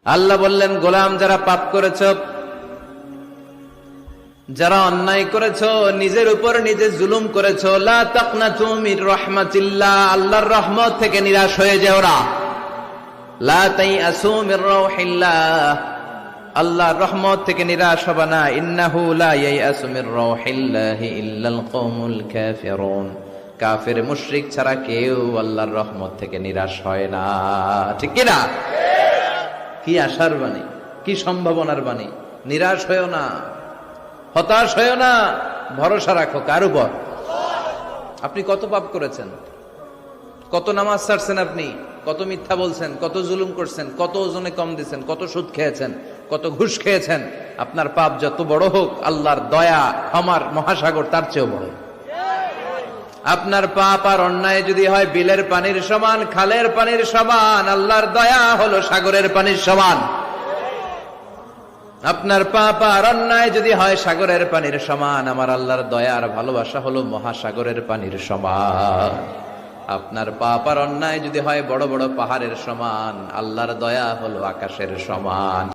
আল্লাহ বললেন, গোলাম যারা পাপ করেছ, যারা অন্যায় করেছ, নিজের উপর নিজে জুলুম করেছ, লা তাকনাতু মির রাহমাতিল্লাহ, আল্লাহর রহমত থেকে নিরাশ হয়ে যেও না। লা তাইআসু মির রাউহিল্লাহ, আল্লাহর রহমত থেকে নিরাশ হবে না। ইন্নাহু লা ইয়াইআসু মির রাউহিল্লাহি ইল্লাল কওমুল কাফিরুন, কাফের মুশরিক ছাড়া কেউ আল্লাহর রহমত থেকে নিরাশ হয় না। ঠিক কি না? কি আশার বাণী, কি সম্ভাবনার বাণী। নিরাশ হয়েও না, হতাশ হয়েও না, ভরসা রাখো কার উপর? আপনি কত পাপ করেছেন, কত নামাজ ছাড়ছেন, আপনি কত মিথ্যা বলছেন, কত জুলুম করছেন, কত ওজনে কম দিয়েছেন, কত সুদ খেয়েছেন, কত ঘুষ খেয়েছেন। আপনার পাপ যত বড় হোক, আল্লাহর দয়া ক্ষমার মহাসাগর তার চেয়েও বড়। আপনার পাপ আর অন্যায় যদি হয় বিলের পানির সমান, খালের পানির সমান, আল্লাহর দয়া হলো সাগরের পানির সমান। আপনার পাপ আর অন্যায় যদি হয় সাগরের পানির সমান, আমার আল্লাহর দয়া আর ভালোবাসা হলো মহাসাগরের পানির সমান। আপনার পাপ আর অন্যায় যদি হয় বড় বড় পাহাড়ের সমান, আল্লাহর দয়া হলো আকাশের সমান।